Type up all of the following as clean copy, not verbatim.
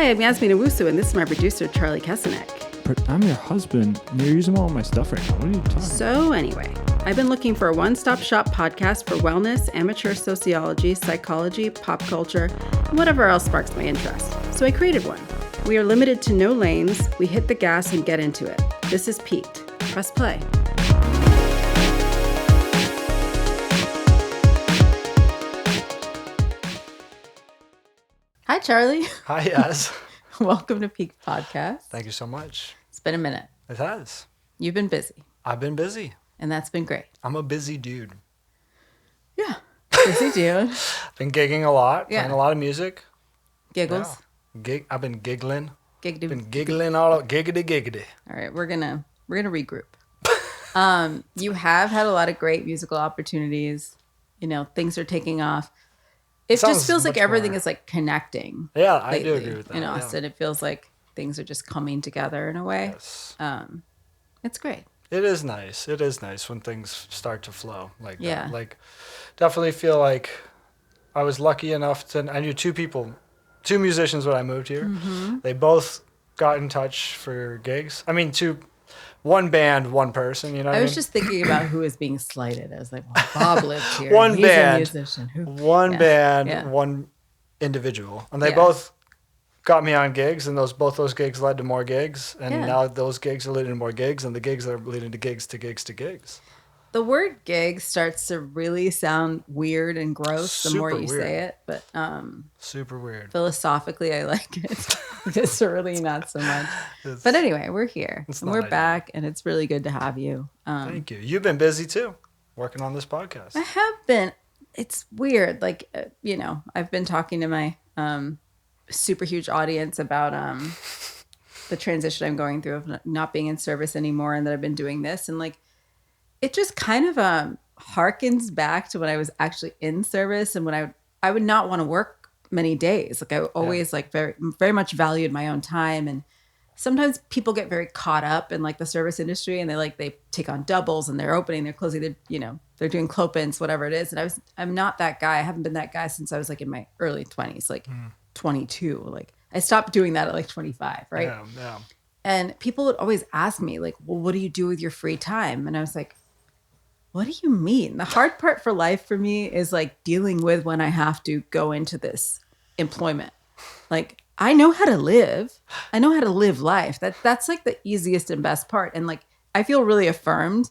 Hi, I'm Yasmin Owusu, and this is my producer, Charlie Kesenek. I'm your husband, and you're using all my stuff right now. What are you talking about? So anyway, I've been looking for a one-stop shop podcast for wellness, amateur sociology, psychology, pop culture, and whatever else sparks my interest. So I created one. We are limited to no lanes. We hit the gas and get into it. This is Peaked. Press play. Hi, Charlie. Hi, Yas. Welcome to Peaked Podcast. Thank you so much. It's been a minute. It has. You've been busy, I've been busy. and that's been great. I'm a busy dude. Yeah. Busy dude. Been gigging a lot, Yeah. playing a lot of music. Giggles. Yeah. I've been giggling. Giggity. Been giggling all giggity. All right, we're gonna regroup. You have had a lot of great musical opportunities. You know, things are taking off. It Sounds just feels like much everything more- is like connecting. Yeah, I do lately agree with that. In yeah. Austin, it feels like things are just coming together in a way. Yes. It's great. It is nice. It is nice when things start to flow like Yeah. that. Like, definitely feel like I was lucky enough to. I knew two musicians when I moved here. Mm-hmm. They both got in touch for gigs. I mean, one band, one person. You know, what I I was mean? just thinking about who is being slighted. I was like, well, Bob lived here. One He's band. a musician. One Yeah, band, yeah. one individual, and they Yeah. both got me on gigs, and both those gigs led to more gigs, and Yeah. now those gigs are leading to more gigs, and the gigs are leading to gigs to gigs to gigs. The word gig starts to really sound weird and gross the more Super you weird. say it, but Super weird. philosophically I like it. Viscerally not so much. It's- But anyway, we're here It's and not we're ideal. back, and it's really good to have you. Thank you. You've been busy too, working on this podcast. I have been. It's weird. Like, I've been talking to my super huge audience about the transition I'm going through of not being in service anymore, and that I've been doing this. And like, it just kind of harkens back to when I was actually in service, and when I would not want to work many days. Like, I always like very, very much valued my own time. And sometimes people get very caught up in like the service industry, and they take on doubles, and they're opening, they're closing, they're doing clopins, whatever it is. And I'm not that guy. I haven't been that guy since I was like in my early 20s, like 22. Like, I stopped doing that at like 25, right? Yeah. And people would always ask me like, well, what do you do with your free time? And I was like, what do you mean? The hard part for life for me is like dealing with when I have to go into this employment. Like, I know how to live. I know how to live life. That's like the easiest and best part. And like, I feel really affirmed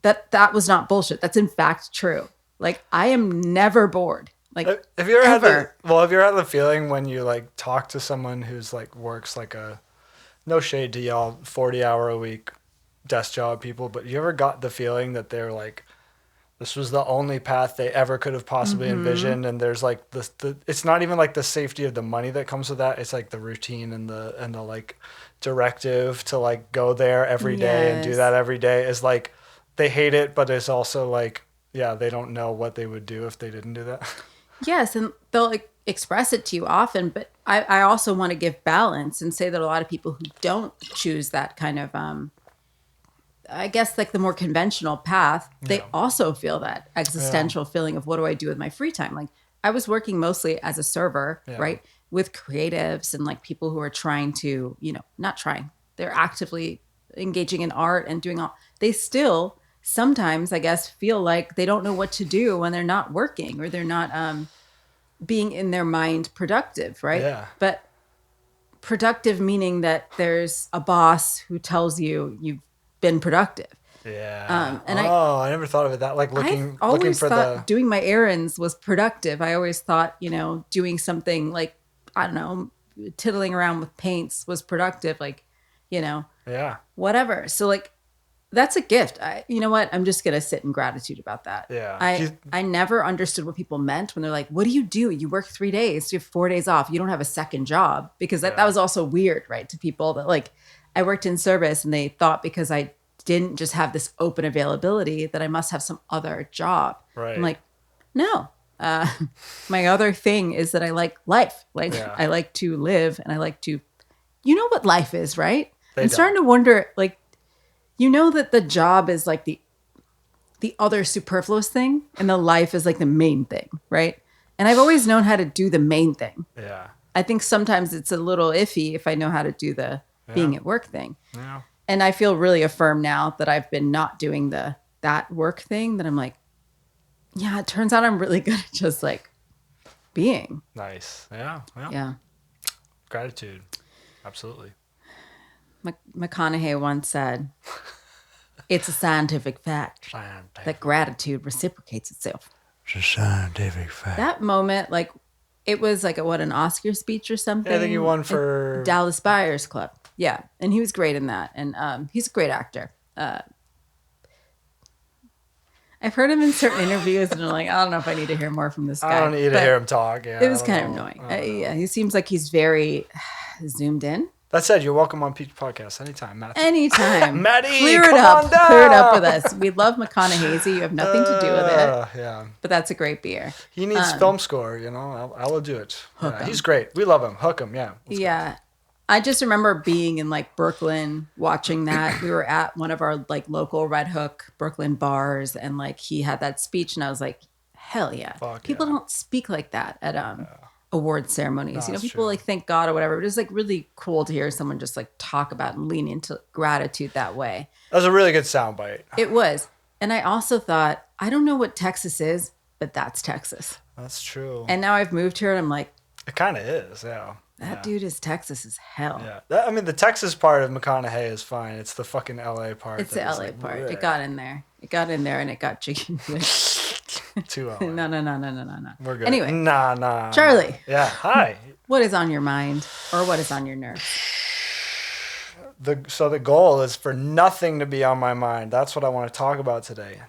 that was not bullshit. That's in fact true. Like, I am never bored. Like, Have you ever ever. have you ever had the feeling when you like talk to someone who's like works like no shade to y'all, 40-hour a week desk job people, but you ever got the feeling that they're like, this was the only path they ever could have possibly envisioned, and there's like it's not even like the safety of the money that comes with that. It's like the routine and the like directive to like go there every day and do Yes. that every day is like, they hate it, but it's also like, yeah, they don't know what they would do if they didn't do that. yes, and they'll like express it to you often, but I also want to give balance and say that a lot of people who don't choose that kind of I guess like the more conventional path, they also feel that existential feeling of, what do I do with my free time? Like, I was working mostly as a server, right? With creatives and like people who are trying to, not trying, they're actively engaging in art and doing they still sometimes, I guess, feel like they don't know what to do when they're not working, or they're not being in their mind productive, right? Yeah. But productive meaning that there's a boss who tells you you've been productive. Yeah. And I never thought of it that, like I looking always for thought doing my errands was productive. I always thought, doing something like, I don't know, tiddling around with paints was productive. Like, yeah. whatever. So like, that's a gift. You know what? I'm just going to sit in gratitude about that. Yeah. I never understood what people meant when they're like, what do? You work 3 days, you have 4 days off. You don't have a second job, because that was also weird, right? To people that like, I worked in service, and they thought because I didn't just have this open availability that I must have some other job. Right. I'm like, no. My other thing is that I like life. Like, I like to live, and I like to, what life is, right? I'm starting to wonder, like, that the job is like the other superfluous thing, and the life is like the main thing, right? And I've always known how to do the main thing. Yeah. I think sometimes it's a little iffy if I know how to do the being at work thing. Yeah. And I feel really affirmed now that I've been not doing that work thing, that I'm like, yeah, it turns out I'm really good at just like being. Nice. Yeah. Yeah. Yeah. Gratitude. Absolutely. McConaughey once said, it's a scientific fact that gratitude reciprocates itself. It's a scientific fact. That moment, like, it was like an Oscar speech or something. Yeah, I think he won for Dallas Buyers Club. Yeah, and he was great in that, and he's a great actor. I've heard him in certain interviews, and I'm like, I don't know if I need to hear more from this guy. I don't need to hear him talk. Yeah, it was kind of annoying. Yeah, he seems like he's very zoomed in. That said, you're welcome on Peach Podcast anytime, Matthew. Anytime. Maddie, Clear it up. Clear it up with us. We love McConaughey. You have nothing to do with it. Yeah. But that's a great beer. He needs film score, I will do it. Yeah, he's great. We love him. Hook him, yeah. Yeah. I just remember being in like Brooklyn watching that. We were at one of our like local Red Hook Brooklyn bars, and like he had that speech, and I was like, hell yeah. People don't speak like that at award ceremonies. No, people true. like thank God or whatever. But it's like really cool to hear someone just like talk about and lean into gratitude that way. That was a really good soundbite. It was. And I also thought, I don't know what Texas is, but that's Texas. That's true. And now I've moved here and I'm like, it kind of is, yeah. That dude is Texas as hell. Yeah. I mean, the Texas part of McConaughey is fine. It's the fucking LA part. It's the LA part. Bleh. It got in there. And it got chicken. Too LA. No. We're good. Anyway. Nah. Charlie. Yeah. Hi. What is on your mind, or what is on your nerves? So the goal is for nothing to be on my mind. That's what I want to talk about today.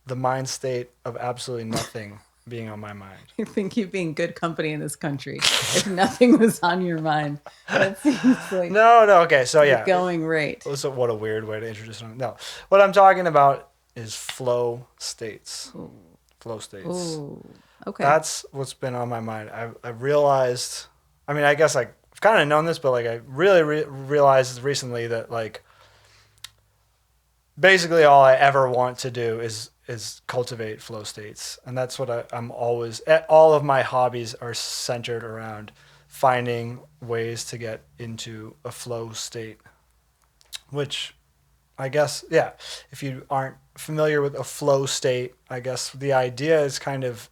The mind state of absolutely nothing being on my mind. I think you'd be in good company in this country if nothing was on your mind. That seems like no. Okay, so yeah, going right. So what a weird way to introduce it. No, what I'm talking about is flow states. Ooh. Flow states. Ooh. Okay. That's what's been on my mind. I've realized. I mean, I guess I've kind of known this, but like I really realized recently that like basically all I ever want to do is cultivate flow states. And that's what I'm always, all of my hobbies are centered around finding ways to get into a flow state, which I guess, yeah, if you aren't familiar with a flow state, I guess the idea is kind of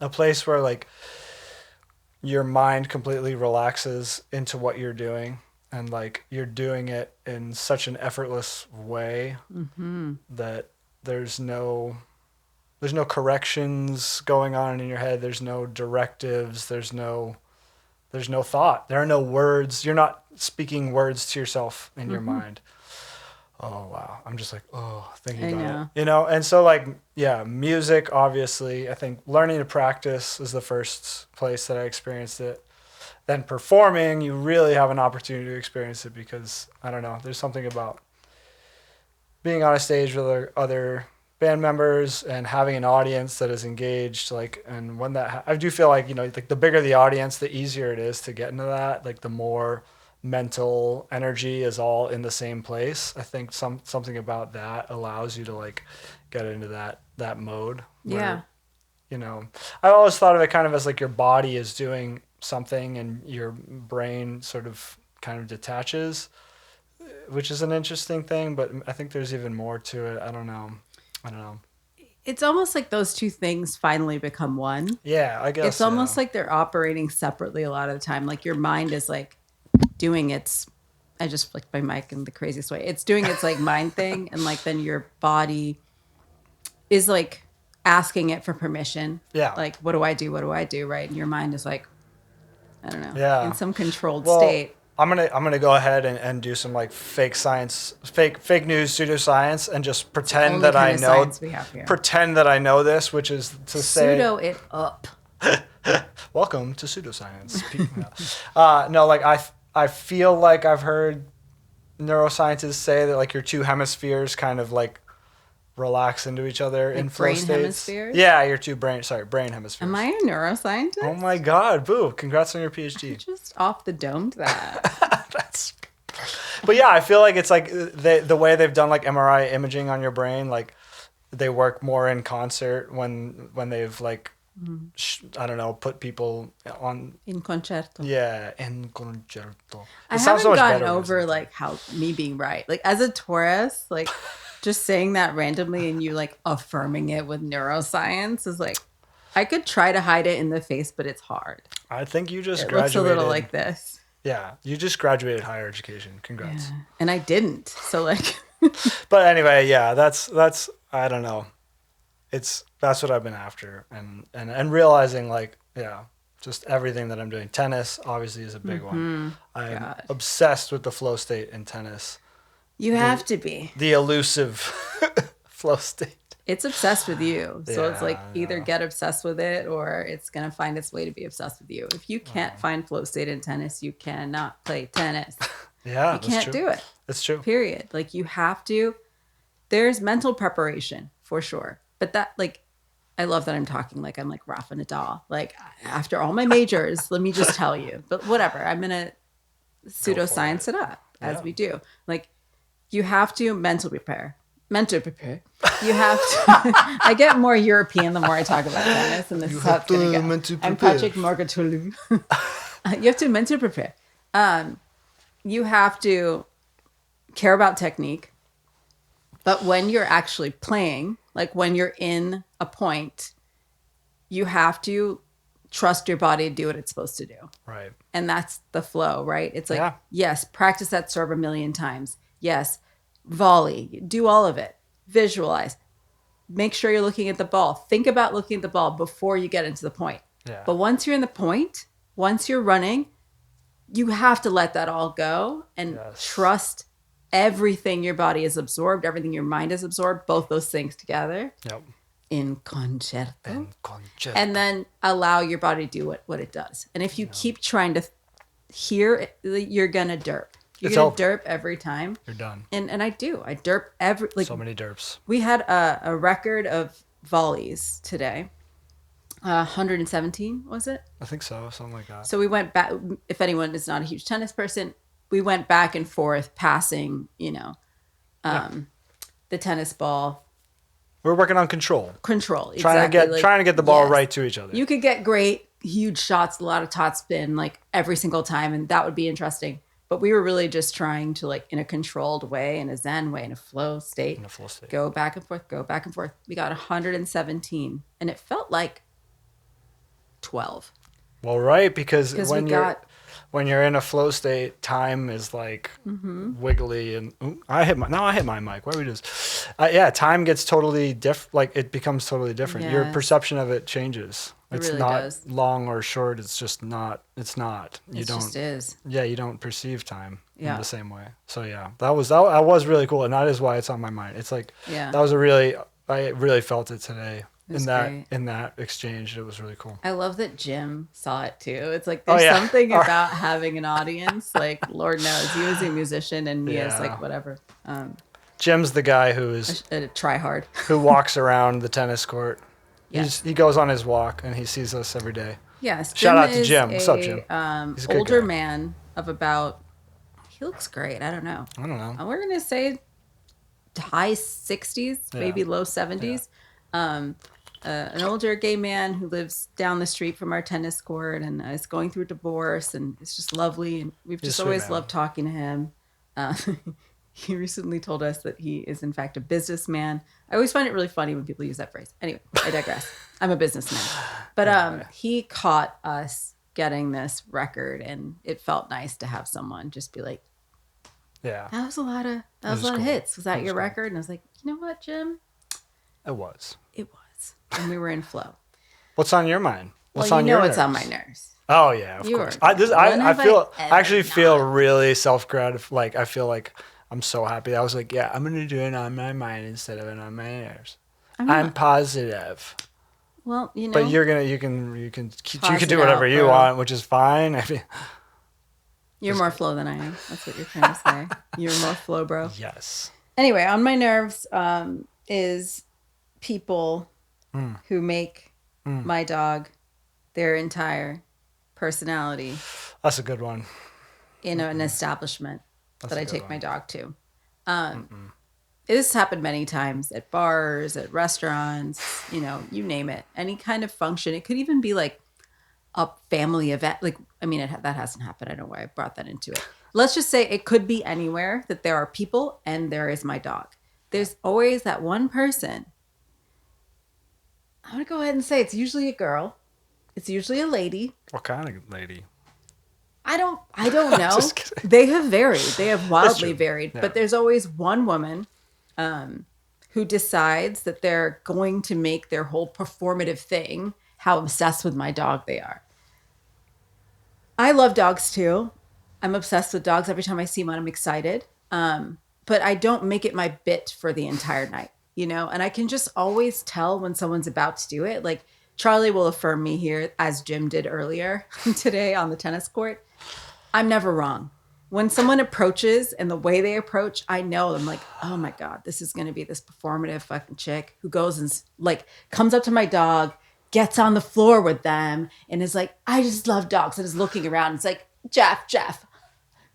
a place where like your mind completely relaxes into what you're doing. And like you're doing it in such an effortless way that there's no corrections going on in your head. There's no directives. There's no thought. There are no words. You're not speaking words to yourself in your mind. Oh, wow. I'm just like, thinking about it. And so like, yeah, music, obviously. I think learning to practice is the first place that I experienced it. Then performing, you really have an opportunity to experience it because, I don't know, there's something about being on a stage with other band members and having an audience that is engaged. Like, and when that, I do feel like, like the bigger the audience, the easier it is to get into that. Like the more mental energy is all in the same place. I think something about that allows you to like get into that mode. Where, I always thought of it kind of as like your body is doing something and your brain sort of kind of detaches, which is an interesting thing, but I think there's even more to it. I don't know. It's almost like those two things finally become one. Yeah, I guess. It's almost like they're operating separately a lot of the time. Like your mind is like doing its, I just flicked my mic in the craziest way. It's doing its like mind thing. And like then your body is like asking it for permission. Yeah. Like, what do I do? What do I do? Right. And your mind is like, I don't know. Yeah. In some controlled state. I'm gonna go ahead and do some like fake news, pseudoscience, and just pretend that I know. Pretend that I know this, which is to say. Pseudo it up. Welcome to pseudoscience. No, like I feel like I've heard neuroscientists say that like your two hemispheres kind of like relax into each other like in flow brain states. Hemispheres? Yeah, your two brain hemispheres. Am I a neuroscientist? Oh my God, boo. Congrats on your PhD. I just off the domed that. But yeah, I feel like it's like the way they've done like MRI imaging on your brain, like they work more in concert when they've like I don't know, put people on. In concerto. Yeah, en concerto. I It sounds haven't so much gotten better when over it's- like how me being right. Like as a Taurus, like just saying that randomly and you like affirming it with neuroscience is like I could try to hide it in the face, but it's hard. I think you just It graduated. looks a little like this. Yeah, you just graduated higher education. Congrats. Yeah. And I didn't. So like But anyway, yeah, that's I don't know. That's what I've been after, and realizing like, yeah, just everything that I'm doing. Tennis obviously is a big one. I'm God. obsessed with the flow state in tennis. you have to be. The elusive flow state. It's obsessed with you. So it's like Yeah, either get obsessed with it or it's going to find its way to be obsessed with you. If you can't find flow state in tennis, you cannot play tennis. Yeah, You can't do it. It's true. Period. Like you have to. There's mental preparation for sure. But that like I love that I'm talking like I'm like Rafa Nadal. Like after all my majors, let me just tell you. But whatever. I'm gonna pseudoscience it up as Yeah. we do. Like you have to mentally prepare. Mentally prepare. You have to. I get more European the more I talk about tennis, and this is how it's gonna go. mentally I'm prepare. Patrick Morgatulu. You have to mentally prepare. You have to care about technique, but when you're actually playing, like when you're in a point, you have to trust your body to do what it's supposed to do. Right. And that's the flow, right? It's like, Yeah. yes, practice that serve a million times. Yes, volley, do all of it. Visualize. Make sure you're looking at the ball. Think about looking at the ball before you get into the point. Yeah. But once you're in the point, once you're running, you have to let that all go and Yes. trust everything your body has absorbed, everything your mind has absorbed, both those things together Yep. in concerto. En concerto. And then allow your body to do what it does. And if you keep trying to hear it, you're going to derp. You're It's going to over. derp every time. You're done. And I do. I derp every, like, So many derps. we had a record of volleys today. 117, was it? I think so. Something like that. So we went back. If anyone is not a huge tennis person, we went back and forth passing, the tennis ball We're working on control. control. Trying to get the ball right to each other. You could get great, huge shots, a lot of top spin, like every single time, and that would be interesting. But we were really just trying to, like, in a controlled way, in a zen way, in a flow state, In a flow state. go back and forth, go back and forth. We got 117, and it felt like 12. Well, right, because 'Cause when we you're got- when you're in a flow state, time is like wiggly and I hit my mic. Why are we just? Yeah, time gets totally different. Like it becomes totally different. Your Yes. perception of it changes. It It's really not does. long or short. It's just not. It's not. You It don't. just is. Yeah, you don't perceive time Yeah. in the same way. So yeah, that was really cool, and that is why it's on my mind. It's like Yeah. that was I really felt it today was in great. that exchange. It was really cool. I love that Jim saw it too. It's like Oh, there's yeah. something about having an audience. Like Lord knows, he was a musician and me as Yeah. like whatever. Jim's the guy who is Try hard. who walks around the tennis court. Yes. He goes on his walk and he sees us every day. Yes. Shout out to is Jim. What's up, Jim? He's a good Older guy. man of about. He looks great. I don't know. I don't know. We're gonna say high 60s, Yeah. maybe low 70s. An older gay man who lives down the street from our tennis court and is going through a divorce, and it's just lovely. And we've He's a just sweet always man. loved talking to him. He recently told us that he is in fact a businessman. I always find it really funny when people use that phrase. Anyway, I digress. I'm a businessman. But he caught us getting this record, and it felt nice to have someone just be like, Yeah, that was a lot of was cool. hits. Was that was your cool. record? And I was like, you know what, Jim? it was. It was. And we were in flow. What's on your mind? What's Well, on you know your it's on my nerves? nerves. Oh yeah, of You course. are- when I have I feel ever actually feel not? really like I feel like I'm so happy. I was like, yeah, I'm gonna do it on my mind instead of it on my nerves. I'm not. positive. Well, you know. But you can Toss do it whatever out, you bro. want, which is fine. I mean, You're more flow than I am. That's what you're trying to say. You're more flow, bro. yes. Anyway, on my nerves is people who make my dog their entire personality That's a good one. in an establishment That's that a I good take my one. dog to. This happened many times at bars, at restaurants, you name it. Any kind of function. It could even be like a family event. Like, I mean, that hasn't happened. I don't know why I brought that into it. Let's just say it could be anywhere that there are people and there is my dog. There's always that one person. I'm going to go ahead and say it's usually a girl. It's usually a lady. What kind of lady? I don't know. Just kidding. They have varied. They have wildly true. varied. Yeah. But there's always one woman who decides that they're going to make their whole performative thing how obsessed with my dog they are. I love dogs too. I'm obsessed with dogs. Every time I see one, I'm excited. But I don't make it my bit for the entire night, and I can just always tell when someone's about to do it. Like Charlie will affirm me here, as Jim did earlier today on the tennis court. I'm never wrong. When someone approaches and the way they approach, I know I'm like, oh my God, this is going to be this performative fucking chick who goes and like comes up to my dog, gets on the floor with them and is like, I just love dogs. And is looking around. It's like, Jeff,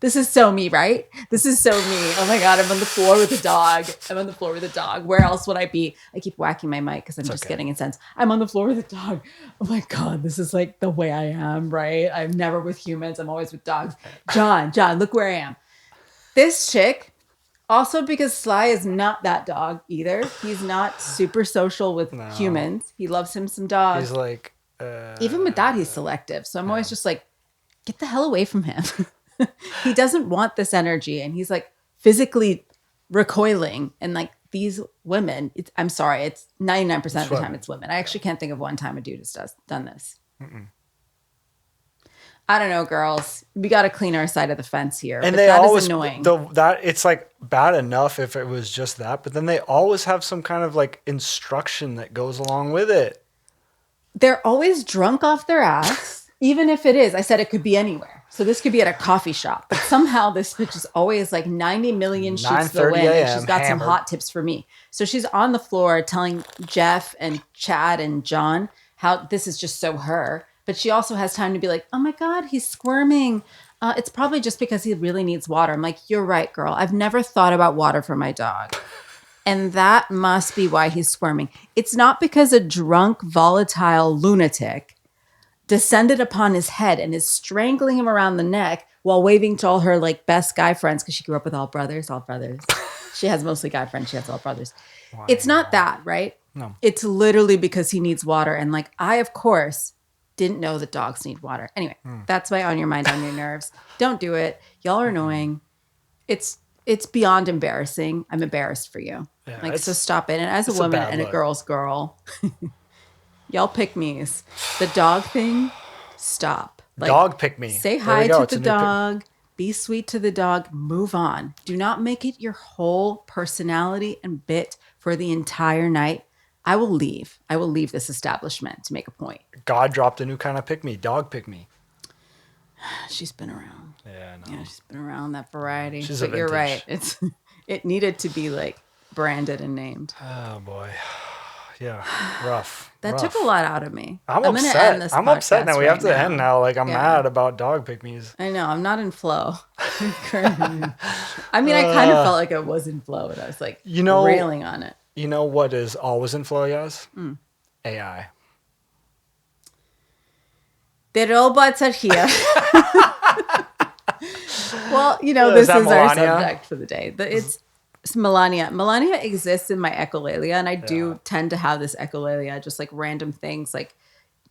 this is so me, right? This is so me. Oh my God, I'm on the floor with a dog. Where else would I be? I keep whacking my mic because I'm just getting incensed. I'm on the floor with a dog. Oh my God, this is like the way I am, right? I'm never with humans. I'm always with dogs. John, look where I am. This chick, also because Sly is not that dog either. He's not super social with humans. He loves him some dogs. He's like... Even with that, he's selective. So I'm always just like, get the hell away from him. He doesn't want this energy, and he's like physically recoiling. And like these women, I'm sorry, it's 99% of the time it's women. I actually can't think of one time a dude has done this. I don't know, girls. We got to clean our side of the fence here. And but they that always is annoying. It's like bad enough if it was just that, but then they always have some kind of like instruction that goes along with it. They're always drunk off their ass, even if it is. I said it could be anywhere. So this could be at a coffee shop, but somehow this bitch is always like 90 million shoots to the wind, and she's got some hot tips for me. So she's on the floor telling Jeff and Chad and John how this is just so her, but she also has time to be like, oh my God, he's squirming. It's probably just because he really needs water. I'm like, you're right, girl. I've never thought about water for my dog. And that must be why he's squirming. It's not because a drunk, volatile lunatic descended upon his head and is strangling him around the neck while waving to all her like best guy friends, because she grew up with all brothers. She has mostly guy friends. She has all brothers. Wow. It's not that, right? No. It's literally because he needs water. And like, I, of course, didn't know that dogs need water. Anyway, that's why On Your Mind, On Your Nerves. Don't do it. Y'all are annoying. It's beyond embarrassing. I'm embarrassed for you. Yeah, so stop it. And as a woman and a girl's girl, y'all pick me's. The dog thing, stop. Like, dog pick me. Say hi to the dog. Be sweet to the dog. Move on. Do not make it your whole personality and bit for the entire night. I will leave. I will leave this establishment to make a point. God dropped a new kind of pick me. Dog pick me. She's been around. Yeah, no. Yeah, she's been around that variety. She's but you're right. It needed to be like branded and named. Oh boy. Yeah, rough. That took a lot out of me. I'm upset. Gonna end this I'm upset now. We have to end now. Like, I'm mad about dog pick me's. I know. I'm not in flow. I mean, I kind of felt like I was in flow, and I was like railing on it. You know what is always in flow, Yaz? AI. The robots are here. Well, this is our subject for the day. It's Melania. Melania exists in my echolalia, and I do tend to have this echolalia, just like random things. Like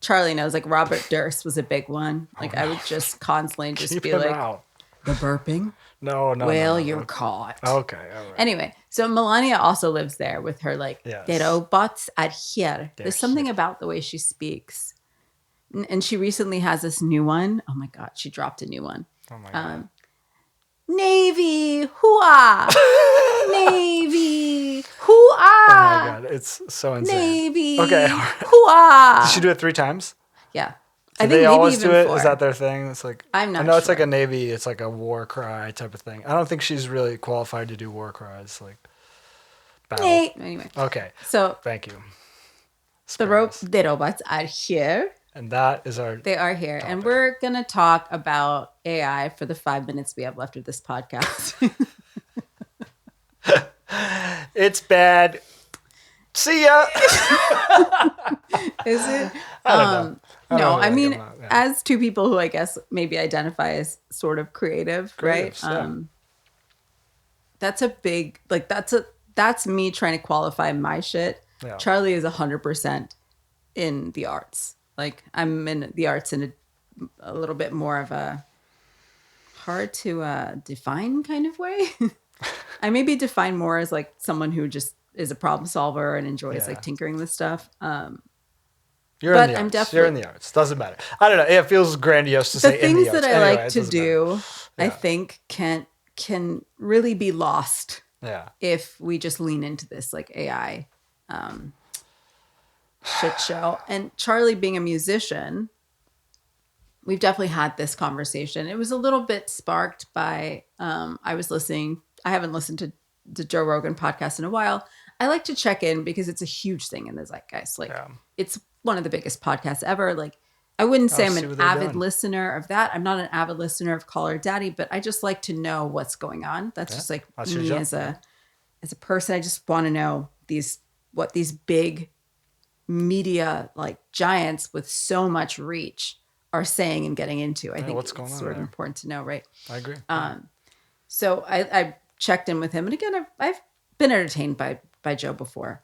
Charlie knows, like Robert Durst was a big one. Like I would just constantly just be like, out. The burping? No. Well, you're caught. Okay, all right. Anyway, so Melania also lives there with her like, the robots are here. There's something about the way she speaks. And she recently has this new one. Oh my God, she dropped a new one. Oh my God. Navy, hoo-ah. Navy, hoo-ah. Oh my God, it's so insane. Navy, okay. hoo-ah. Did she do it 3 times? Yeah. I think they always do it? 4. Is that their thing? It's like, I'm not I know sure. It's like a Navy, it's like a war cry type of thing. I don't think she's really qualified to do war cries. Like, battle. Anyway. Okay. So, thank you. The robots are here. And that is They are here. Topic. And we're going to talk about AI for the 5 minutes we have left of this podcast. It's bad. See ya. Is it? I don't know. I don't No, really I like mean, them, yeah. as two people who I guess maybe identify as sort of creative, right? Creatives, yeah. That's a big like that's me trying to qualify my shit. Yeah. Charlie is 100% in the arts. Like I'm in the arts in a little bit more of a hard to define kind of way. I maybe define more as like someone who just is a problem solver and enjoys Yeah. like tinkering with stuff. You're But in the I'm arts. definitely- You're in the arts. Doesn't matter. I don't know. It feels grandiose to The say in the things arts. that I Anyway, like it to doesn't do, I Yeah. think can really be lost matter. Yeah. if we just lean into this like AI shit show. And Charlie being a musician, we've definitely had this conversation. It was a little bit sparked by I haven't listened to Joe Rogan podcast in a while. I like to check in because it's a huge thing in the zeitgeist. Like Yeah. it's one of the biggest podcasts ever. Like I wouldn't say I'm see an what they're avid doing. listener of that. I'm not an avid listener of Call Her Daddy, but I just like to know what's going on. That's just like That's your me job. as a person. I just want to know what these big media like giants with so much reach are saying and getting into. I think what's going it's on sort of there? important to know, right? I agree. So I checked in with him, and again, I've been entertained by Joe before.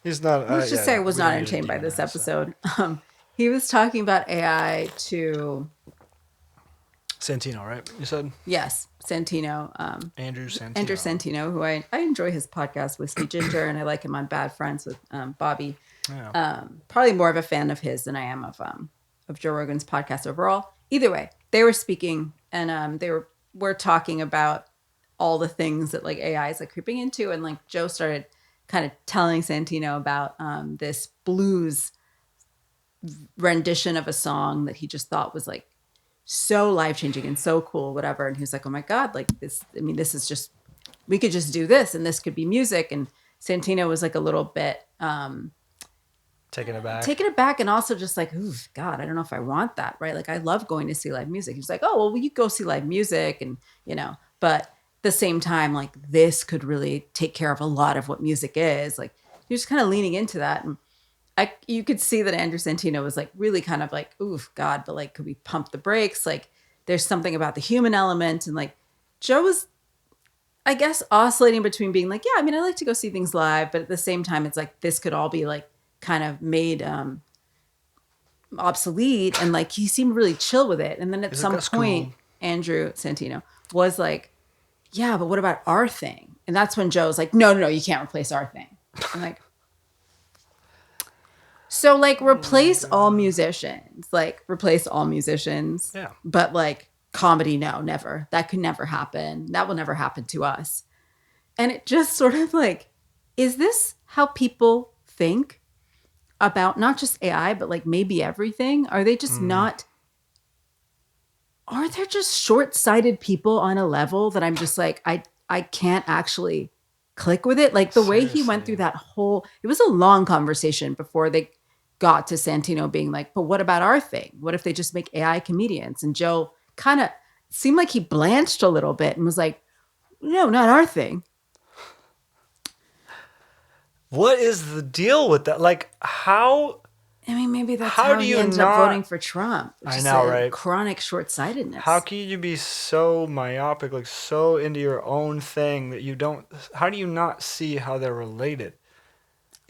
He's not. Let's just say I was we not don't need to entertained by this demonize it. episode. He was talking about AI to Santino, right? You said Santino. Andrew Santino. Andrew Santino, who I enjoy his podcast, Whiskey Ginger, and I like him on Bad Friends with Bobby. Yeah. Probably more of a fan of his than I am of Joe Rogan's podcast overall. Either way, they were speaking and were talking about all the things that like AI is like creeping into, and like Joe started kind of telling Santino about this blues rendition of a song that he just thought was like so life-changing and so cool, whatever. And he was like, oh my God, like this, I mean, this is just, we could just do this and this could be music. And Santino was like a little bit Taking it back. taking it back and also just like, ooh, God, I don't know if I want that, right? Like I love going to see live music. He's like, oh, well, you go see live music and, but at the same time, like this could really take care of a lot of what music is. Like he was kind of leaning into that. And you could see that Andrew Santino was like really kind of like, oof, God, but like, could we pump the brakes? Like there's something about the human element. And like Joe was, I guess, oscillating between being like, yeah, I mean, I like to go see things live, but at the same time, it's like, this could all be like kind of made obsolete. And like, he seemed really chill with it. And then at some that's point, cool. Andrew Santino was like, yeah, but what about our thing? And that's when Joe's like, no, you can't replace our thing. I'm like, so like replace all musicians, Yeah. but like comedy, no, never. That could never happen. That will never happen to us. And it just sort of like, is this how people think about not just AI, but like maybe everything? Are they just not, are there just short-sighted people on a level that I'm just like, I can't actually click with it? Like the way he went through that whole, it was a long conversation before they got to Santino being like, but what about our thing? What if they just make AI comedians? And Joe kind of seemed like he blanched a little bit and was like, no, not our thing. What is the deal with that? Like, how? I mean, maybe that's How how, do he you ended up not- voting for Trump. I Just know, a right? Chronic short-sightedness. How can you be so myopic, like so into your own thing that you don't? How do you not see how they're related?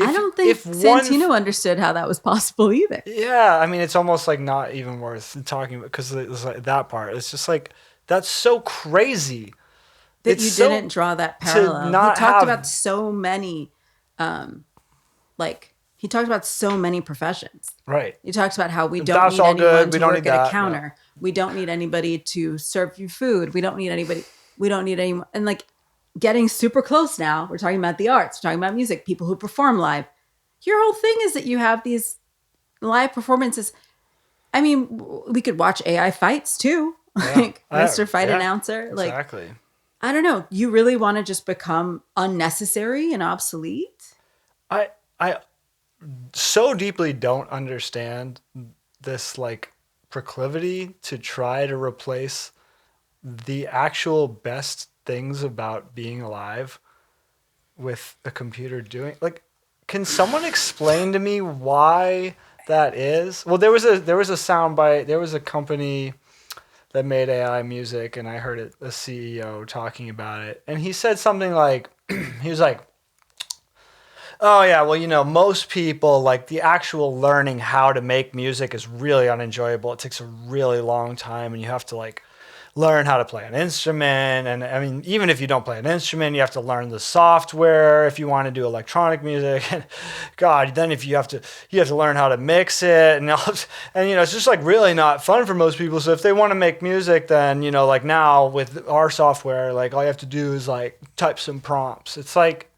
I don't think Santino understood how that was possible either. Yeah, I mean, it's almost like not even worth talking about because it's like that part. It's just like that's so crazy. That It's you so- didn't draw that parallel. He not talked have- about so many, he talked about so many professions. Right. He talks about how we don't That's need all anyone good. We to don't work need at a that, counter. We don't need anybody to serve you food. We don't need anyone. And like getting super close now, we're talking about the arts, we're talking about music, people who perform live. Your whole thing is that you have these live performances. I mean, we could watch AI fights too. Like Mr. Fight Announcer. Like, Exactly. I don't know. You really want to just become unnecessary and obsolete? I so deeply don't understand this like proclivity to try to replace the actual best things about being alive with a computer doing like, can someone explain to me why that is? Well, there was a soundbite. There was a company that made AI music, and I heard a CEO talking about it, and he said something like, he was like, "Oh yeah, well, most people like the actual learning how to make music is really unenjoyable. It takes a really long time, and you have to like learn how to play an instrument. And I mean, even if you don't play an instrument, you have to learn the software if you want to do electronic music. And God, then if you have to learn how to mix it, and it's just like really not fun for most people. So if they want to make music, then like now with our software, like all you have to do is like type some prompts. It's like,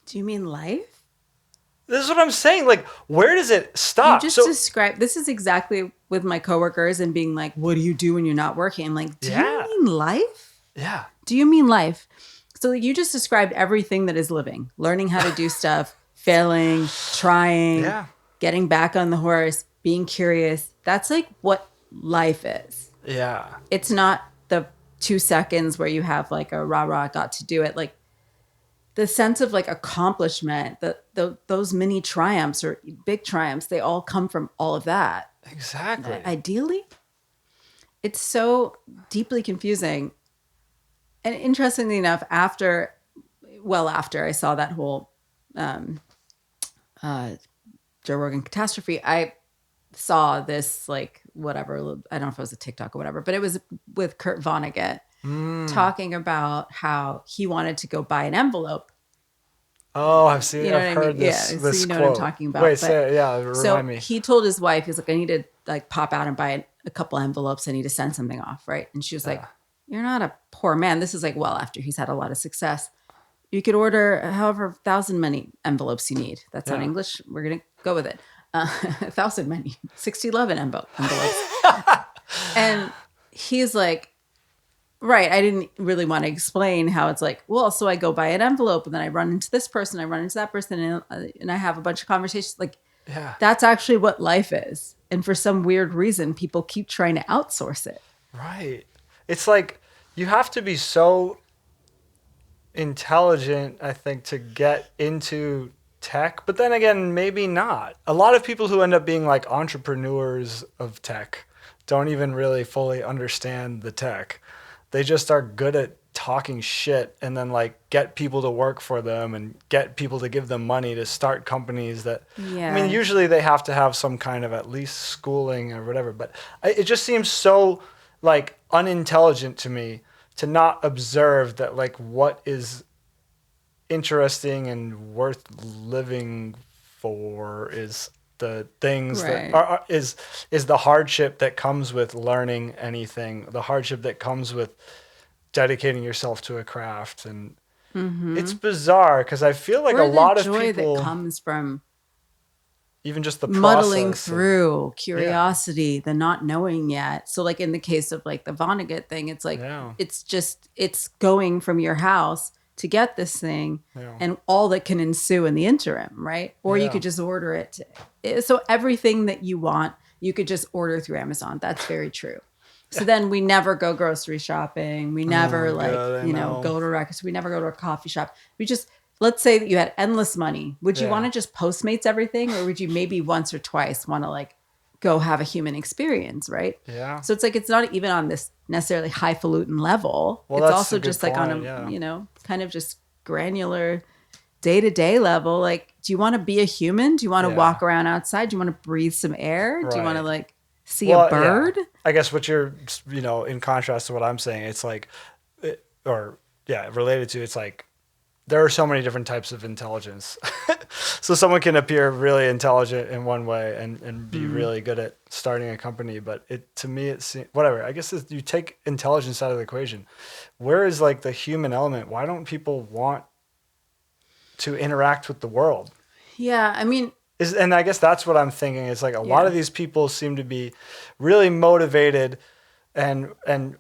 Do you mean life? this is what I'm saying. Like, where does it stop? You just described, this is exactly with my coworkers and being like, what do you do when you're not working? I'm like, do you mean life? Yeah. Do you mean life? So like, you just described everything that is living, learning how to do stuff, failing, trying, getting back on the horse, being curious. That's like what life is. Yeah. It's not the 2 seconds where you have like a rah-rah, got to do it. Like the sense of like accomplishment, those mini triumphs or big triumphs, they all come from all of that. Exactly. Ideally, it's so deeply confusing. And interestingly enough, after I saw that whole Joe Rogan catastrophe, I saw this like whatever, I don't know if it was a TikTok or whatever, but it was with Kurt Vonnegut talking about how he wanted to go buy an envelope. Oh, I've heard this. Yeah, this so you know quote. what I'm talking about. Wait, say it. Yeah, remind me. He told his wife, he's like, I need to like pop out and buy a couple envelopes. I need to send something off, right? And she was like, you're not a poor man. This is like well after he's had a lot of success. You could order however 1,000 many envelopes you need. That's not English. We're gonna go with it. 1,000 many, 6011 envelopes. And he's like, right. I didn't really want to explain how it's like, well, so I go buy an envelope and then I run into this person, I run into that person, and I have a bunch of conversations. Like, that's actually what life is. And for some weird reason, people keep trying to outsource it. Right. It's like you have to be so intelligent, I think, to get into tech. But then again, maybe not. A lot of people who end up being like entrepreneurs of tech don't even really fully understand the tech. They just are good at talking shit and then like get people to work for them and get people to give them money to start companies that, I mean, usually they have to have some kind of at least schooling or whatever, but it just seems so like unintelligent to me to not observe that like what is interesting and worth living for is the things that is the hardship that comes with learning anything, the hardship that comes with dedicating yourself to a craft. And it's bizarre because I feel like a lot of joy people that comes from even just the muddling through curiosity, the not knowing yet. So like in the case of like the Vonnegut thing, it's like it's going from your house to get this thing and all that can ensue in the interim, right? Or you could just order it. So everything that you want, you could just order through Amazon. That's very true. So then we never go grocery shopping. We never go to records. We never go to a coffee shop. We just, let's say that you had endless money. Would you want to just Postmates everything? Or would you maybe once or twice want to like go have a human experience, right? Yeah. So it's like, it's not even on this necessarily highfalutin level. Well, it's also just like on a, kind of just granular day-to-day level. Like, do you want to be a human? Do you want to walk around outside? Do you want to breathe some air? Do you want to like see a bird? Yeah. I guess what you're, in contrast to what I'm saying, it's like, related to, it's like, there are so many different types of intelligence. So someone can appear really intelligent in one way and be really good at starting a company. But to me, it's whatever. I guess you take intelligence out of the equation. Where is like the human element? Why don't people want to interact with the world? Yeah. I mean, and I guess that's what I'm thinking. It's like a lot of these people seem to be really motivated and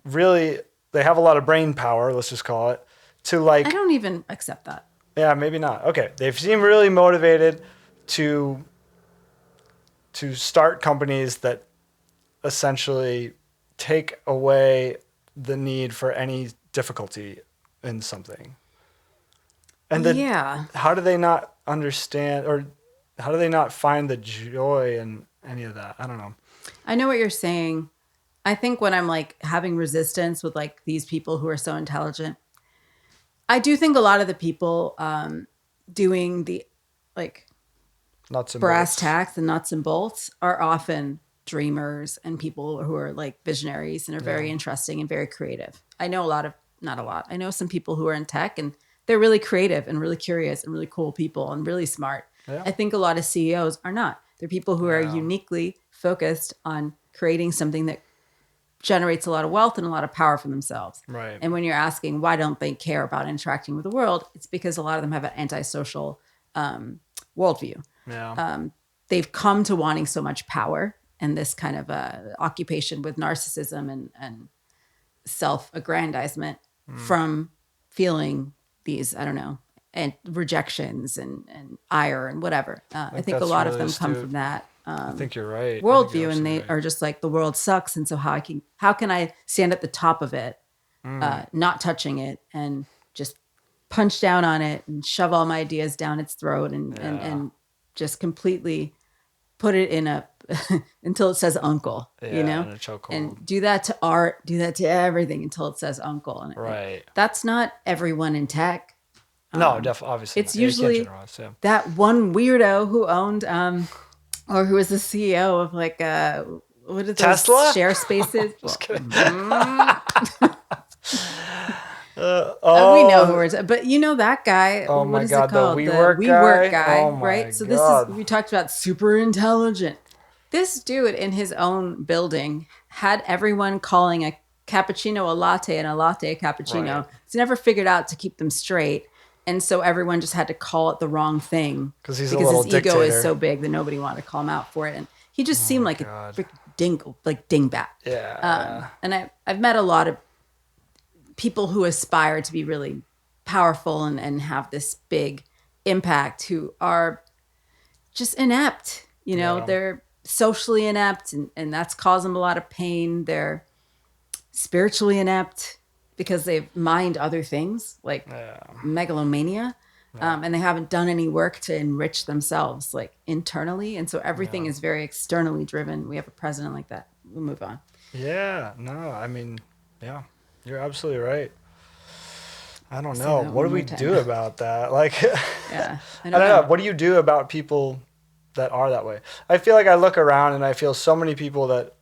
really, they have a lot of brain power, let's just call it, to like... I don't even accept that. Yeah, maybe not. Okay. They seem really motivated to start companies that essentially take away the need for any difficulty in something. And the Yeah. how do they not understand, or how do they not find the joy in any of that? I don't know. I know what you're saying. I think when I'm like having resistance with like these people who are so intelligent, I do think a lot of the people doing the like Nuts and brass bolts. tacks and nuts and bolts are often dreamers and people who are like visionaries and are very interesting and very creative. I know a lot of, not a lot, I know some people who are in tech and they're really creative and really curious and really cool people and really smart. Yeah. I think a lot of CEOs are not. They're people who are uniquely focused on creating something that generates a lot of wealth and a lot of power for themselves. Right. And when you're asking why don't they care about interacting with the world, it's because a lot of them have an antisocial worldview. Yeah. They've come to wanting so much power and this kind of occupation with narcissism and self-aggrandizement from feeling these, I don't know, and rejections and ire and whatever. I think a that's lot of really them come astute. from that I think you're right. I think worldview, you're and they absolutely right. are just like, the world sucks, and so how can I stand at the top of it, not touching it, and just punch down on it and shove all my ideas down its throat and just completely put it in a until it says uncle, Yeah, you know, in a chokehold. and do that to art, do that to everything until it says uncle. And Right. that's not everyone in tech. No, definitely. Obviously, It's not. Yeah, you can't usually generalize, yeah. that one weirdo who owned or who was the CEO of like what are those Tesla? share spaces? Just kidding. We know who we're but you know that guy. Oh What my is God, it called? the WeWork guy? Oh my right? So God. we talked about super intelligent. This dude in his own building had everyone calling a cappuccino a latte and a latte a cappuccino. Right. He's never figured out to keep them straight. And so everyone just had to call it the wrong thing 'Cause he's a little his ego is dictator. so big that nobody wanted to call him out for it. And he just seemed like God. a dingbat. Yeah. And I've met a lot of people who aspire to be really powerful and have this big impact who are just inept. You know, Yeah. they're socially inept and that's caused them a lot of pain. They're spiritually inept because they've mined other things like megalomania. And they haven't done any work to enrich themselves like internally. And so everything is very externally driven. We have a president like that. We'll move on. Yeah. No, I mean, yeah, you're absolutely right. I don't Say know. that What one do we more time. do about that? Like, Yeah. I don't know. What do you do about people that are that way? I feel like I look around and I feel so many people that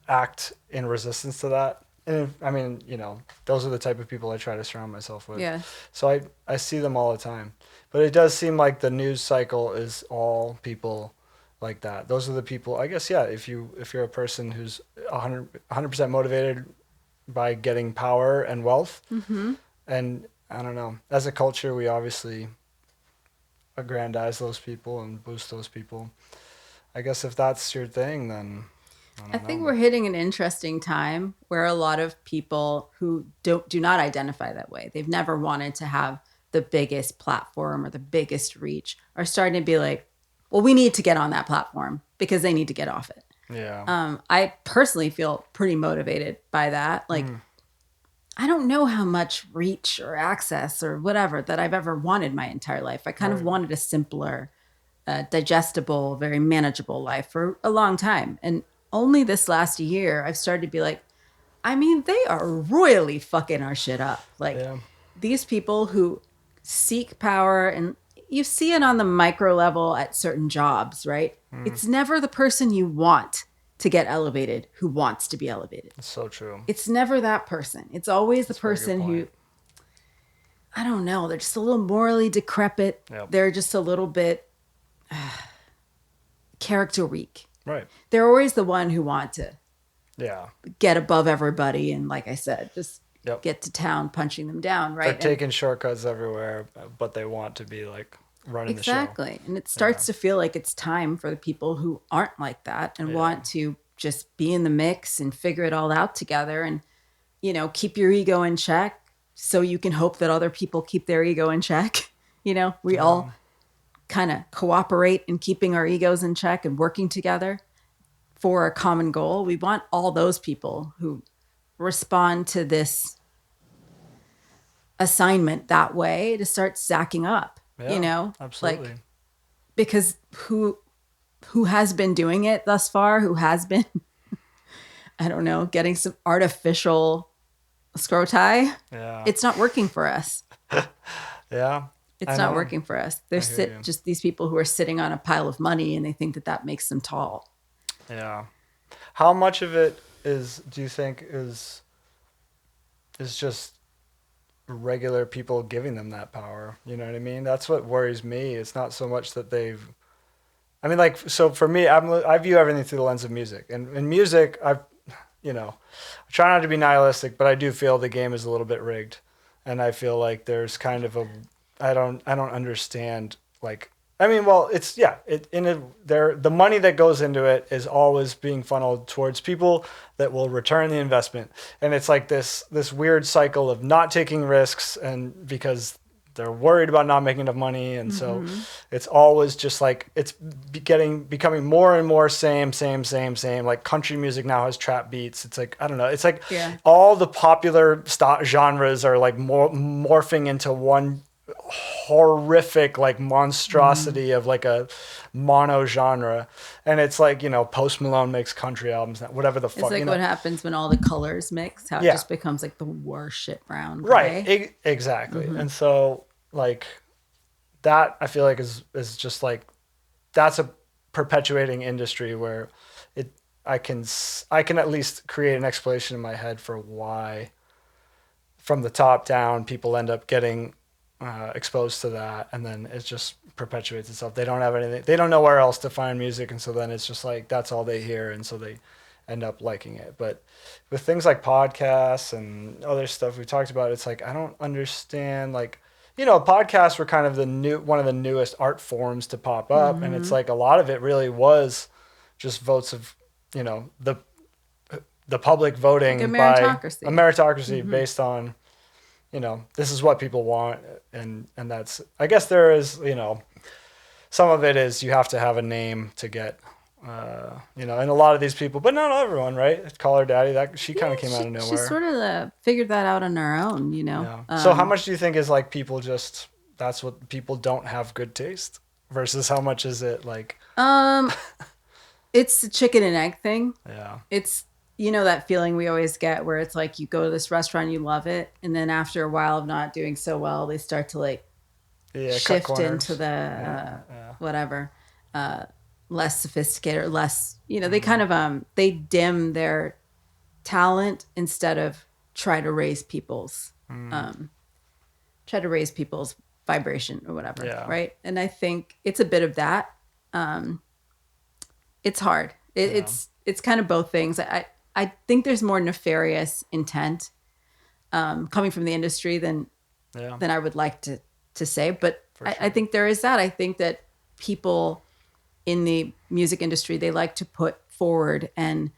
act in resistance to that. And I mean, you know, those are the type of people I try to surround myself with. Yeah. So I see them all the time. But it does seem like the news cycle is all people like that. Those are the people, I guess, yeah, if you're a person who's 100% motivated by getting power and wealth, and I don't know, as a culture, we obviously aggrandize those people and boost those people. I guess if that's your thing, then I think we're hitting an interesting time where a lot of people who do not identify that way, they've never wanted to have the biggest platform or the biggest reach, are starting to be like, well, we need to get on that platform because they need to get off it. Yeah. I personally feel pretty motivated by that. Like, I don't know how much reach or access or whatever that I've ever wanted my entire life. I kind of wanted a simpler, digestible, very manageable life for a long time. And only this last year, I've started to be like, I mean, they are royally fucking our shit up. Like these people who seek power, and you see it on the micro level at certain jobs, right? It's never the person you want to get elevated who wants to be elevated. It's so true. It's never that person. It's always the a very good person who, point. I don't know, they're just a little morally decrepit. Yep. They're just a little bit character weak. Right. They're always the one who want to Yeah. get above everybody and, like I said, just Yep. get to town punching them down, right? They're taking shortcuts everywhere, but they want to be like running the show. Exactly. And it starts to feel like it's time for the people who aren't like that and want to just be in the mix and figure it all out together and, you know, keep your ego in check so you can hope that other people keep their ego in check. You know, we all kind of cooperate in keeping our egos in check and working together for a common goal. We want all those people who respond to this assignment that way to start stacking up, Yeah, absolutely. like, because who has been doing it thus far, who has been, I don't know, getting some artificial scroti, Yeah. it's not working for us. Yeah. It's I not know. working for us. I hear you. Just these people who are sitting on a pile of money and they think that that makes them tall. Yeah. How much of it do you think is just regular people giving them that power? You know what I mean? That's what worries me. It's not so much that I mean, like, so for me, I view everything through the lens of music. And in music, I try not to be nihilistic, but I do feel the game is a little bit rigged. And I feel like there's kind of I don't understand, like, I mean, well, it's, yeah, the money that goes into it is always being funneled towards people that will return the investment. And it's like this weird cycle of not taking risks, and because they're worried about not making enough money. And so it's always just like, it's becoming more and more same. Like country music now has trap beats. It's like, I don't know. It's like all the popular genres are like morphing into one horrific like monstrosity of like a mono genre. And it's like, Post Malone makes country albums, whatever the fuck. It's like what happens when all the colors mix, how it just becomes like the worst shit brown gray. Right. Exactly. And so like that, I feel like is just like, that's a perpetuating industry where I can at least create an explanation in my head for why from the top down people end up getting exposed to that, and then it just perpetuates itself. They don't have anything, they don't know where else to find music, and so then it's just like that's all they hear, and so they end up liking it. But with things like podcasts and other stuff we talked about, it's like I don't understand, like, podcasts were kind of one of the newest art forms to pop up, and it's like a lot of it really was just votes of the public voting, like meritocracy. a meritocracy based on this is what people want. And that's, I guess there is, some of it is you have to have a name to get, and a lot of these people, but not everyone, right? Call Her Daddy, she kind of came out of nowhere. She sort of figured that out on her own, Yeah. So how much do you think is like people just, that's what people don't have good taste, versus how much is it like? It's the chicken and egg thing. Yeah. It's, that feeling we always get where it's like you go to this restaurant, you love it, and then after a while of not doing so well, they start to like shift into the whatever less sophisticated, or less, they kind of they dim their talent instead of try to raise people's vibration or whatever, right? And I think it's a bit of that. It's hard. It's kind of both things. I think there's more nefarious intent coming from the industry than I would like to say. But I think there is that. I think that people in the music industry, they like to put forward and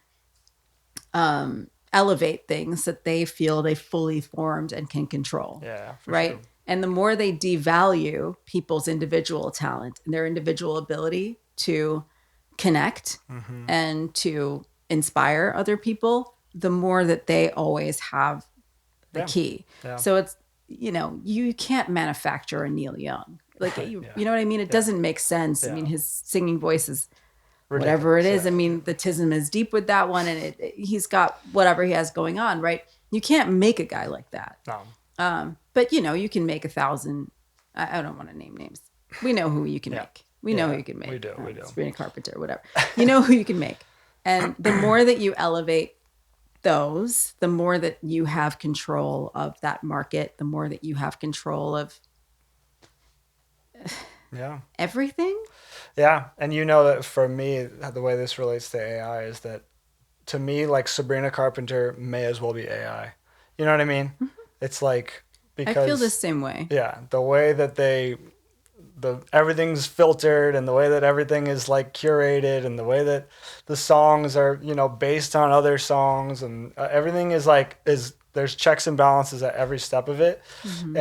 elevate things that they feel they fully formed and can control. Yeah, right. Sure. And the more they devalue people's individual talent and their individual ability to connect and to inspire other people, the more that they always have the key. Yeah. So it's, you can't manufacture a Neil Young. Like, you know what I mean? It doesn't make sense. I mean, his singing voice is ridiculous, whatever it is. I mean, the tism is deep with that one, and he's got whatever he has going on, right? You can't make a guy like that. No. But, you can make 1,000. I don't want to name names. We know who you can make. We know who you can make. We do. Sabrina Carpenter, whatever. You know who you can make. And the more that you elevate those, the more that you have control of that market, the more that you have control of everything. Yeah. And that for me, the way this relates to AI is that, to me, like, Sabrina Carpenter may as well be AI. You know what I mean? Mm-hmm. It's like, because I feel the same way. Yeah. The way that everything's filtered, and the way that everything is like curated, and the way that the songs are, based on other songs, and everything is there's checks and balances at every step of it. Mm-hmm.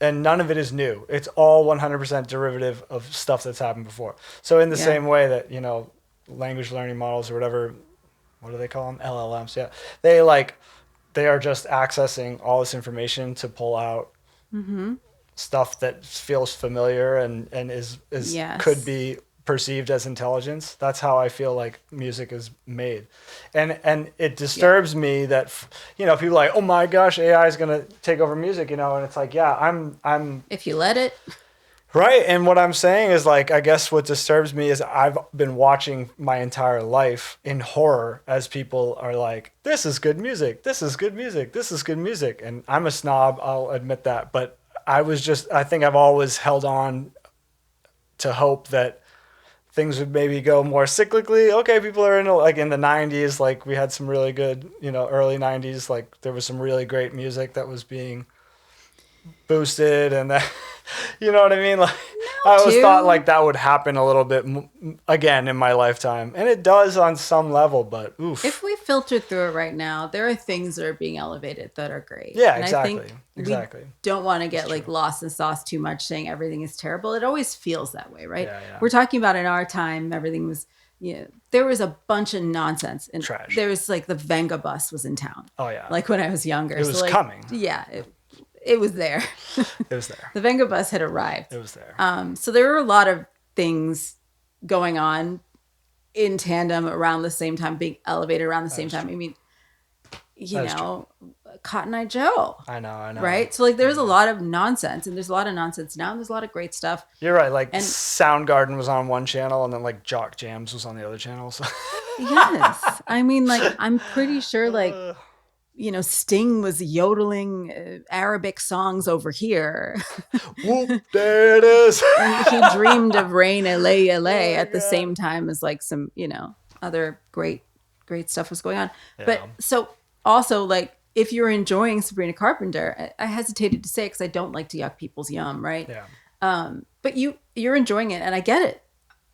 And none of it is new. It's all 100% derivative of stuff that's happened before. So in the same way that, language learning models or whatever, what do they call them? LLMs. Yeah. they are just accessing all this information to pull out stuff that feels familiar and is Yes. could be perceived as intelligence. That's how I feel like music is made, and it disturbs me that people are like, oh my gosh, AI is gonna take over music, and it's like, yeah, I'm If you let it. right. And what I'm saying is, like, I guess what disturbs me is I've been watching my entire life in horror as people are like, this is good music, this is good music, this is good music, and I'm a snob, I'll admit that, but I think I've always held on to hope that things would maybe go more cyclically. Okay, people are in the 90s, like we had some really good, early 90s, like there was some really great music that was being boosted, and that, you know what I mean? Like, I always thought like that would happen a little bit again in my lifetime, and it does on some level, but oof. If we filter through it right now, there are things that are being elevated that are great. Yeah, and exactly. I think Exactly. We don't want to get like lost in sauce too much, saying everything is terrible. It always feels that way, right? Yeah. We're talking about in our time, everything was, there was a bunch of nonsense. And Trash. there was like the Venga bus was in town. Oh, yeah. Like when I was younger. It was like, coming. Yeah, it was there. It was there. The Venga bus had arrived. It was there. So there were a lot of things going on in tandem around the same time, being elevated around the same time. I mean, Cotton Eye Joe. I know. Right? So like there's a lot of nonsense, and there's a lot of nonsense now, and there's a lot of great stuff. You're right. Like Soundgarden was on one channel, and then like Jock Jams was on the other channel. So. Yes. I mean, like, I'm pretty sure like Sting was yodeling Arabic songs over here. Whoop, there it is. And he dreamed of Rain LA LA at the same time as like some, other great stuff was going on. Yeah. But so also like if you're enjoying Sabrina Carpenter, I hesitated to say it because I don't like to yuck people's yum, right? Yeah. But you're enjoying it, and I get it.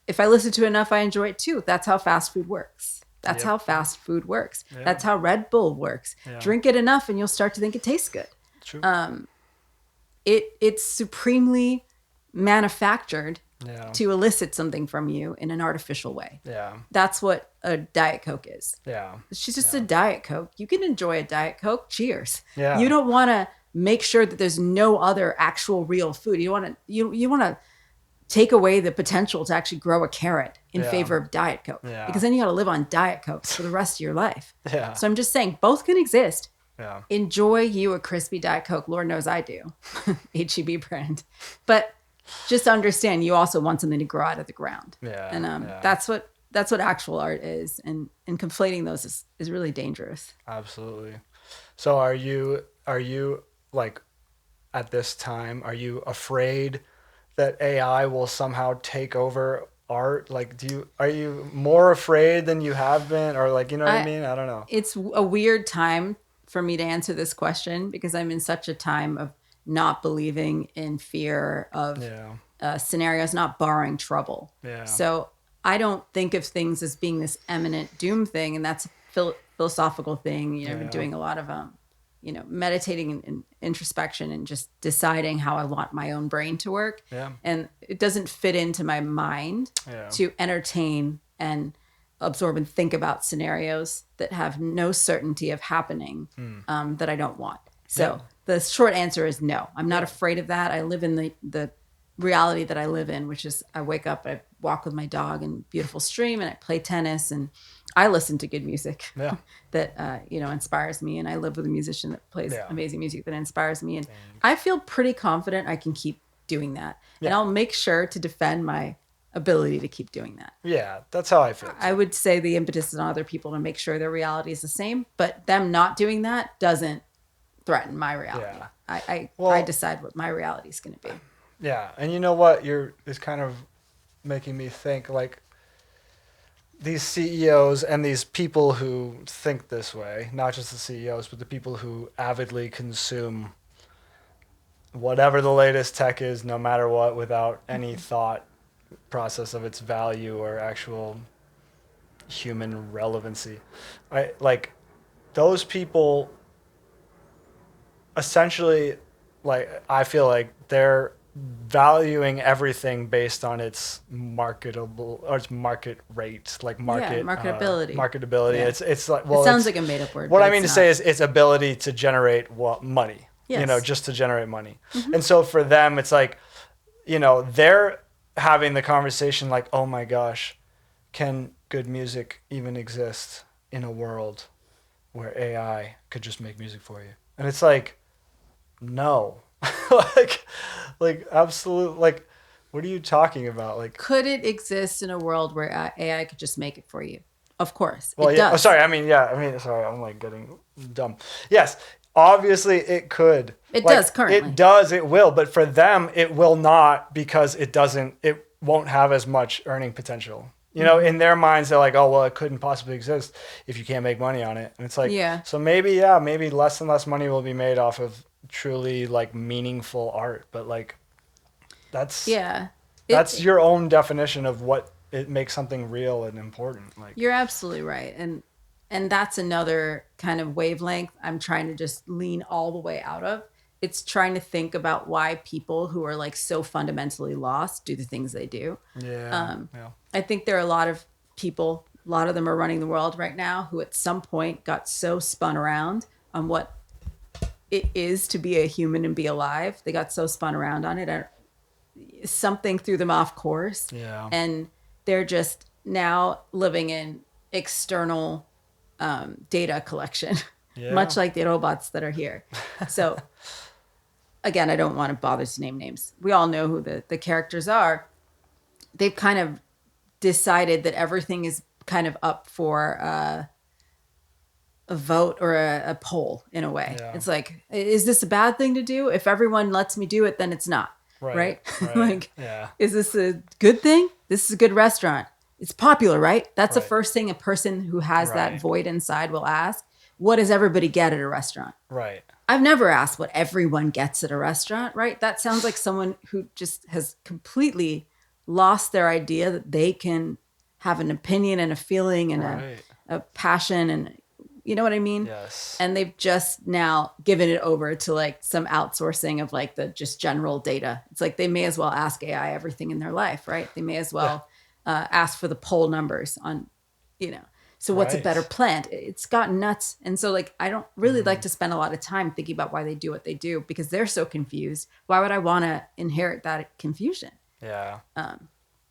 If I listen to it enough, I enjoy it too. That's how fast food works. That's how fast food works. Yeah. That's how Red Bull works. Yeah. Drink it enough and you'll start to think it tastes good. True. It's supremely manufactured to elicit something from you in an artificial way. Yeah. That's what a Diet Coke is. Yeah. She's just a Diet Coke. You can enjoy a Diet Coke. Cheers. Yeah. You don't want to make sure that there's no other actual real food. You want to take away the potential to actually grow a carrot in favor of Diet Coke. Yeah. Because then you got to live on Diet Coke for the rest of your life. Yeah. So I'm just saying both can exist. Yeah. Enjoy you a crispy Diet Coke. Lord knows I do. HEB brand. But just understand you also want something to grow out of the ground. Yeah. And that's what actual art is. And conflating those is really dangerous. Absolutely. So are you like at this time, are you afraid that AI will somehow take over art? Like, are you more afraid than you have been, or like, what I mean? I don't know. It's a weird time for me to answer this question because I'm in such a time of not believing in fear of scenarios, not barring trouble. Yeah. So I don't think of things as being this imminent doom thing, and that's a philosophical thing. I've been doing a lot of meditating and introspection and just deciding how I want my own brain to work. Yeah. And it doesn't fit into my mind to entertain and absorb and think about scenarios that have no certainty of happening that I don't want. So the short answer is no. I'm not afraid of that. I live in the reality that I live in, which is I wake up, I walk with my dog in beautiful stream, and I play tennis, and I listen to good music that inspires me, and I live with a musician that plays amazing music that inspires me, and I feel pretty confident I can keep doing that, and I'll make sure to defend my ability to keep doing that. Yeah, that's how I feel. I would say the impetus is on other people to make sure their reality is the same, but them not doing that doesn't threaten my reality. Yeah. I decide what my reality is going to be. Yeah, and you know what? It's kind of making me think like these CEOs and these people who think this way, not just the CEOs, but the people who avidly consume whatever the latest tech is, no matter what, without any thought process of its value or actual human relevancy. Like those people essentially, like, I feel like they're valuing everything based on its marketable or its market rate, like marketability. Marketability. Yeah. It's like, well, It sounds it's, like a made up word. what but I mean to it's say not. is its ability to generate money. You know, Yes. just to generate money. And so for them, it's like, you know, they're having the conversation like, oh my gosh, can good music even exist in a world where AI could just make music for you? And it's like, no. like absolute, like, what are you talking about? Like, Could it exist in a world where AI could just make it for you? Of course. well, it yeah. does. Oh, sorry. Sorry. I'm like getting dumb. Yes, obviously it could. It Like, does currently. It does. It will. But for them, it will not, because it doesn't. It won't have as much earning potential. You know, in their minds, they're like, oh well, it couldn't possibly exist if you can't make money on it. And it's like, Yeah. So maybe, maybe less and less money will be made off of truly like meaningful art. But like, that's Yeah. that's your own definition of what it makes something real and important. Like, You're absolutely right. And that's another kind of wavelength I'm trying to just lean all the way out of. It's trying to think about why people who are like so fundamentally lost do the things they do. yeah. I think there are a lot of people, a lot of them are running the world right now, who at some point got so spun around on what it is to be a human and be alive. They got so spun around on it. Something threw them off course. Yeah. And they're just now living in external data collection, Yeah. much like the robots that are here. So again, I don't want to bother to name names. We all know who the characters are. They've kind of decided that everything is kind of up for a vote or a poll in a way. Yeah. It's like, is this a bad thing to do? If everyone lets me do it, then it's not. Right? Like, yeah. is this a good thing? This is a good restaurant. It's popular, right? That's the Right. first thing a person who has that Right. void inside will ask. What does everybody get at a restaurant? Right. I've never asked what everyone gets at a restaurant, right? That sounds like someone who just has completely lost their idea that they can have an opinion and a feeling and Right. a passion, and you know what I mean? Yes. And they've just now given it over to like some outsourcing of like the just general data. It's like they may as well ask AI everything in their life, right? They may as well ask for the poll numbers on, you know. So what's a Right. better plant? It's gotten nuts. And so like, I don't really like to spend a lot of time thinking about why they do what they do, because they're so confused. Why would I want to inherit that confusion? Yeah.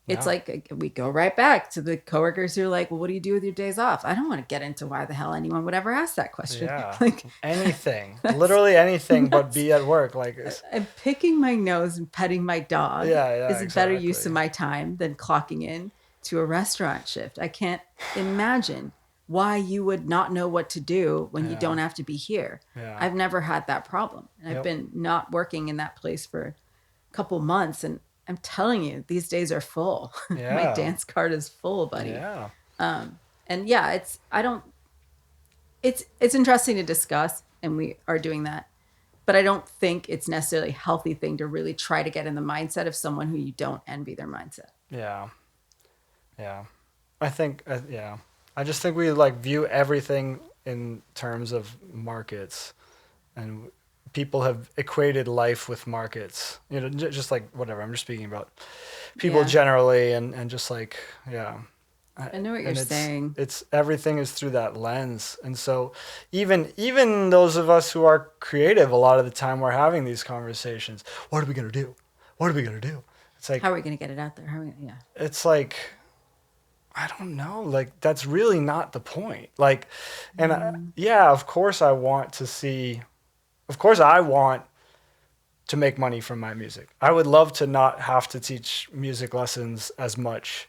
It's Yeah. like we go right back to the coworkers who are like, well, what do you do with your days off? I don't want to get into why the hell anyone would ever ask that question. Yeah. Like, Anything. Literally anything but be at work. Like, I'm picking my nose and petting my dog Yeah, is a better use exactly. of my time than clocking in to a restaurant shift. I can't imagine why you would not know what to do when you don't have to be here. Yeah. I've never had that problem. And I've Yep. been not working in that place for a couple months, and I'm telling you, these days are full. My Yeah. dance card is full, buddy. yeah. And yeah, it's interesting to discuss, and we are doing that. But I don't think it's necessarily a healthy thing to really try to get in the mindset of someone who you don't envy their mindset. Yeah. Yeah. I think, I just think we like view everything in terms of markets, and people have equated life with markets, you know, just like whatever. I'm just speaking about people Yeah. generally, and just like, yeah. I know what you're And saying. It's everything is through that lens. And so even those of us who are creative, a lot of the time we're having these conversations. What are we going to do? What are we going to do? It's like, How are we going to get it out there? Yeah. it's like, I don't know. Like, that's really not the point. Like, and yeah, of course I want to make money from my music. I would love to not have to teach music lessons as much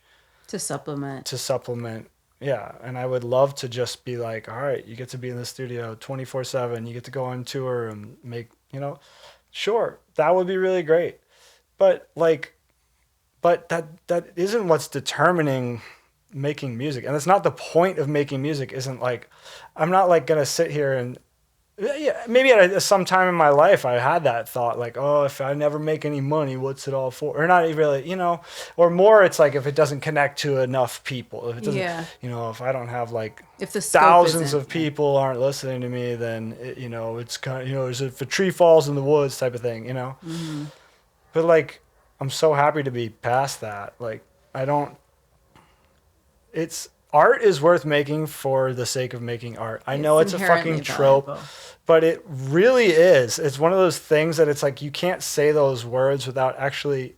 To supplement. to supplement. Yeah. And I would love to just be like, all right, you get to be in the studio 24/7. You get to go on tour and make, sure, that would be really great. But that isn't what's determining making music. And that's not the point of making music. Isn't like, I'm not like going to sit here and, yeah, maybe at some time in my life I had that thought, like, oh, if I never make any money, what's it all for? Or not really, or more, it's like if it doesn't connect to enough people, if it doesn't, Yeah. if I don't have like If the scope thousands isn't- of people aren't listening to me, then it's kind of, as if a tree falls in the woods type of thing, But like, I'm so happy to be past that. Like, I don't. It's art is worth making for the sake of making art. I know it's a inherently fucking trope, valuable. but it really is. It's one of those things that it's like you can't say those words without actually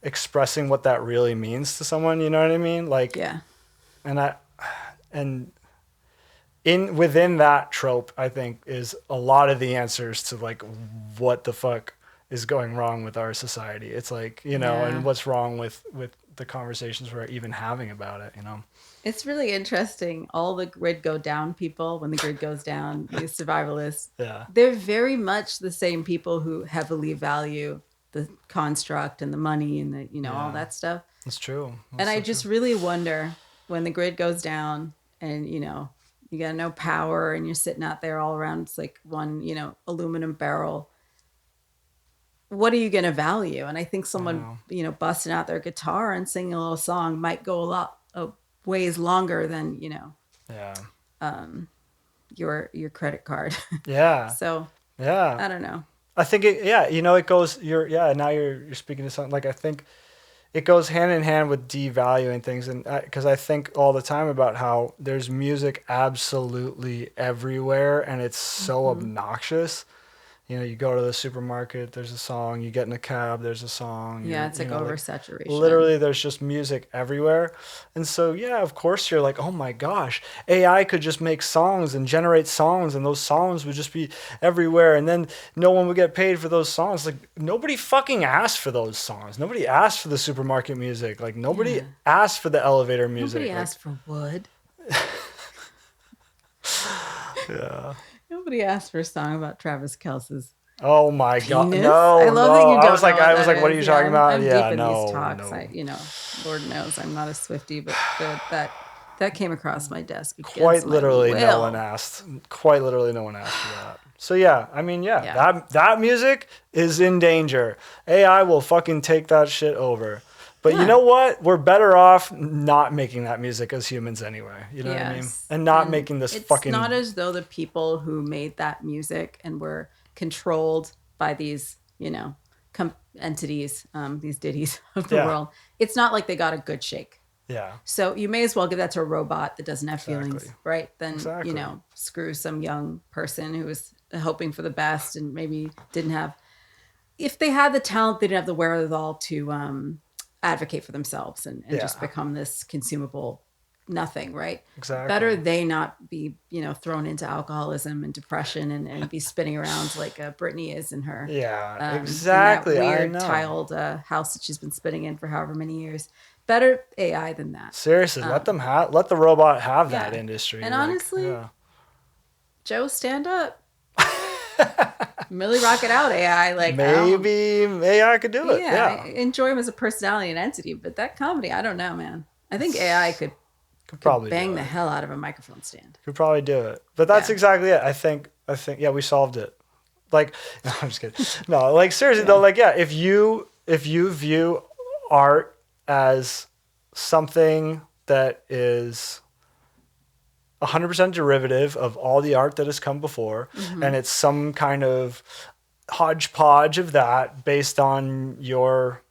expressing what that really means to someone. You know what I mean? Like, Yeah. and in within that trope, I think is a lot of the answers to like what the fuck is going wrong with our society. It's like, you know, Yeah. and what's wrong with the conversations we're even having about it, you know. It's really interesting. All the grid go down people, when the grid goes down, the survivalists, Yeah. they're very much the same people who heavily value the construct and the money and the, you know, all Yeah. that stuff. That's true. And I just really wonder when the grid goes down and, you know, you got no power and you're sitting out there all around. It's like one, you know, aluminum barrel. What are you going to value? And I think someone, you know, busting out their guitar and singing a little song might go a lot of ways longer than, you know, Yeah. your credit card. Yeah. So Yeah. I don't know. I think it, yeah, you know, it goes, now you're speaking to something like, I think it goes hand in hand with devaluing things. And because I think all the time about how there's music absolutely everywhere and it's so obnoxious. You know, you go to the supermarket, there's a song, you get in a cab, there's a song. Yeah, it's like you know, oversaturation. Literally, there's just music everywhere. And so, yeah, of course, you're like, oh my gosh, AI could just make songs and generate songs, and those songs would just be everywhere. And then no one would get paid for those songs. Like, nobody fucking asked for those songs. Nobody asked for the supermarket music. Like, nobody asked for the elevator music. Nobody Like, asked for wood. yeah. Nobody asked for a song about Travis Kelce's Oh my god! penis. No, I love that you don't I was like, know I what was that like, what are is. you talking about? I'm Yeah, deep in no, these talks. no. I, you know, Lord knows I'm not a Swiftie, but that came across my desk. Quite literally, no one asked. asked. Quite literally, no one asked for that. So yeah, I mean, Yeah. that music is in danger. AI will fucking take that shit over. But you Yeah. know what? We're better off not making that music as humans anyway. You know what I mean? And not making this it's fucking. It's not as though the people who made that music and were controlled by these, you know, entities, these ditties of the Yeah. world. It's not like they got a good shake. Yeah. So you may as well give that to a robot that doesn't have feelings, Exactly. right? Then, Exactly. you know, screw some young person who was hoping for the best and maybe didn't have. If they had the talent, they didn't have the wherewithal to advocate for themselves and just Yeah. become this consumable nothing, right? Exactly. Better they not be, you know, thrown into alcoholism and depression and be spinning around like Britney is in her. Yeah. in Exactly. that I weird know. tiled house that she's been spinning in for however many years. Better AI than that. Seriously, let the robot have that yeah. industry. And like, honestly, yeah. Joe, stand up. Really rock it out, AI. Like Maybe AI could do it. yeah, I Yeah. enjoy him as a personality and entity, but that comedy, I don't know, man. I think AI could Probably bang do the it. hell out of a microphone stand. Could probably do it. But that's Yeah. exactly it. I think yeah, we solved it. Like no, I'm just kidding. No, like seriously though, like yeah, if you view art as something that is 100% derivative of all the art that has come before, and it's some kind of hodgepodge of that based on your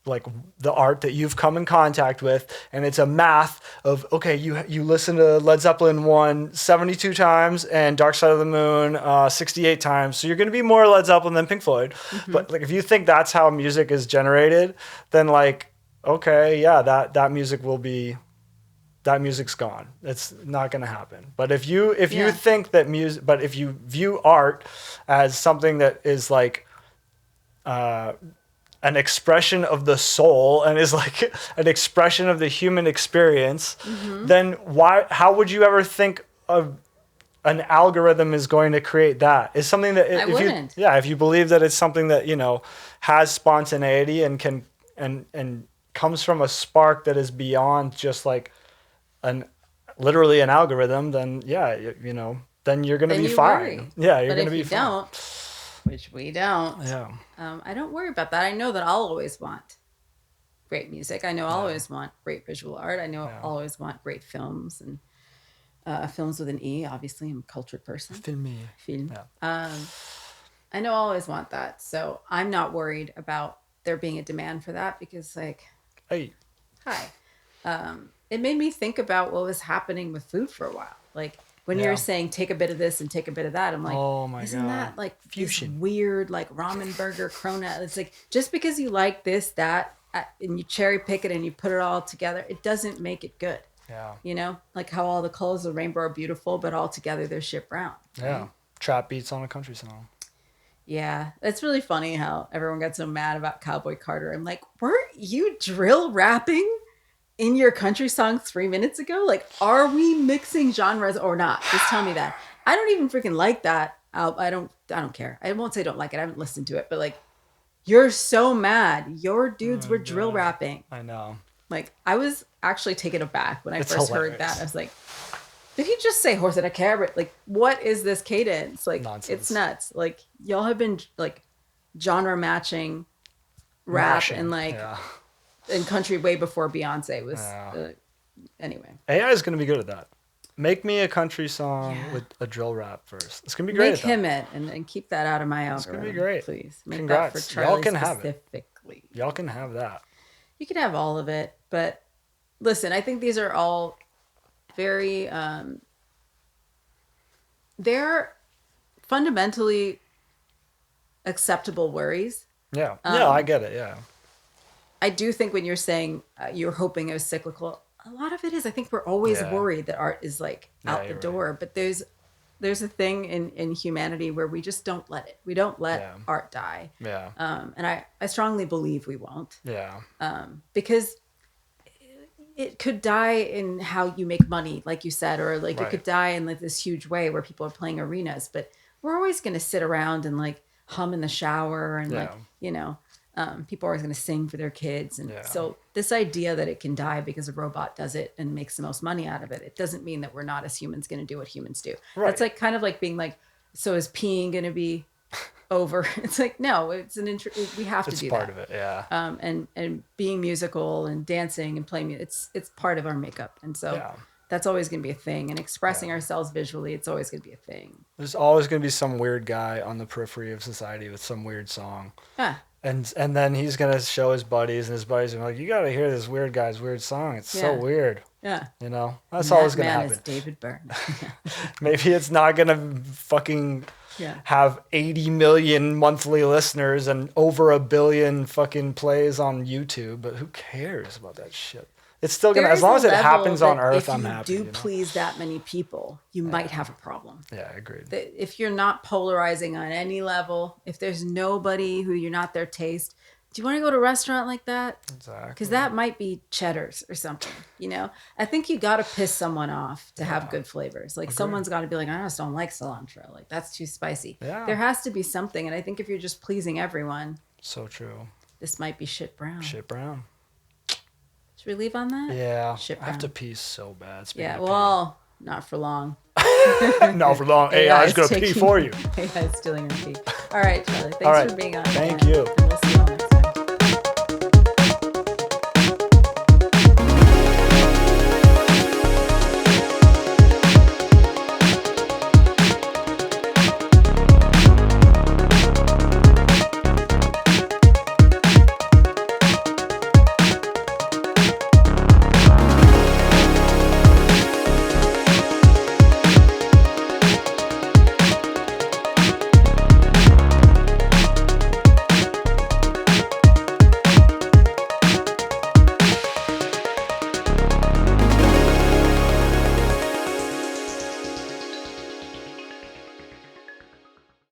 like the art that you've come in contact with, and it's a math of okay, you listen to Led Zeppelin 1 72 times and Dark Side of the Moon 68 times, so you're going to be more Led Zeppelin than Pink Floyd. But like if you think that's how music is generated, then like okay, yeah, that music's gone. It's not going to happen. But if you think that music, but if you view art as something that is like an expression of the soul and is like an expression of the human experience, then how would you ever think of an algorithm is going to create that? Is something that if you believe that it's something that, you know, has spontaneity and can and comes from a spark that is beyond just like literally an algorithm, then yeah, you know, then you're going to be fine. Worry. Yeah, you're going to but be if you fine. don't, which we don't. Yeah. I don't worry about that. I know that I'll always want great music. I know I'll always want great visual art. I know I'll always want great films and films with an E. Obviously, I'm a cultured person. Film. Film. Yeah. I know I'll always want that. So I'm not worried about there being a demand for that because, like, Hey, hi. It made me think about what was happening with food for a while. Like when you Yeah. were saying take a bit of this and take a bit of that, I'm like, Oh my isn't God. that like Fusion. this weird like ramen burger cronut? It's like just because you like this, that, and you cherry pick it and you put it all together, it doesn't make it good. yeah, You know, like how all the colors of the rainbow are beautiful, but all together they're shit brown. yeah. Trap beats on a country song. Yeah, it's really funny how everyone got so mad about Cowboy Carter. I'm like, weren't you drill rapping in your country song 3 minutes ago? Like, are we mixing genres or not? Just tell me that. I don't even freaking like that. I don't care. I won't say don't like it. I haven't listened to it, but like, you're so mad. Your dudes were drill rapping. I know. Like, I was actually taken aback when I It's first hilarious. heard that. I was like, did he just say horse and a carrot? Like, what is this cadence? Like, Nonsense. it's nuts. Like, y'all have been like genre matching rap Mashing. and like Yeah. in country way before Beyonce was. Yeah. Anyway, AI is gonna be good at that. Make me a country song Yeah. with a drill rap verse. It's gonna be great. make at that. him it and keep that out of my algorithm. gonna be great. Please. Make Congrats. that for Y'all Charlie can have it. specifically. Y'all can have that. You can have all of it, but listen, I think these are all very they're fundamentally acceptable worries. Yeah. Yeah, I get it. Yeah. I do think when you're saying you're hoping it was cyclical, a lot of it is. I think we're always Yeah. worried that art is like Yeah, out the you're door, but there's a thing in humanity where we just don't let it. We don't let Yeah. art die. Yeah. And I strongly believe we won't. Yeah. Because it could die in how you make money, like you said, or like it Right. could die in like this huge way where people are playing arenas. But we're always going to sit around and like hum in the shower and like, Yeah. you know, people are always going to sing for their kids. And Yeah. so this idea that it can die because a robot does it and makes the most money out of it, it doesn't mean that we're not as humans going to do what humans do. Right. That's like kind of like being like, so is peeing going to be over? It's like, no, it's we have to It's do part that. of it. Yeah. And being musical and dancing and playing it's part of our makeup, and so Yeah. that's always going to be a thing. And expressing ourselves visually, it's always going to be a thing. There's always going to be some weird guy on the periphery of society with some weird song. Yeah, And then he's going to show his buddies, and his buddies are like, you got to hear this weird guy's weird song. It's so Yeah. weird. yeah. You know? That's That always going to man happen. is David Byrne. Maybe it's not going to fucking Yeah. have 80 million monthly listeners and over 1 billion fucking plays on YouTube, but who cares about that shit? It's still going to, There as is long a as it level happens on that Earth, if I'm you happy. do You know? please that many people, you might have a problem. Yeah, I agreed. That if you're not polarizing on any level, if there's nobody who you're not their taste, do you want to go to a restaurant like that? Exactly. Because that might be Cheddar's or something, you know? I think you got to piss someone off to have good flavors. Like someone's got to be like, I just don't like cilantro. Like that's too spicy. Yeah. There has to be something. And I think if you're just pleasing everyone, So true. this might be shit brown. Shit brown. Should we leave on that? Yeah. Shit I have to brown. pee so bad. speaking Yeah, of well, not for long. pee. No, for long. AI is going to pee for you. AI is stealing your pee. All right, Charlie. Thanks All right. for being on. Thank here. you. And we'll see you on the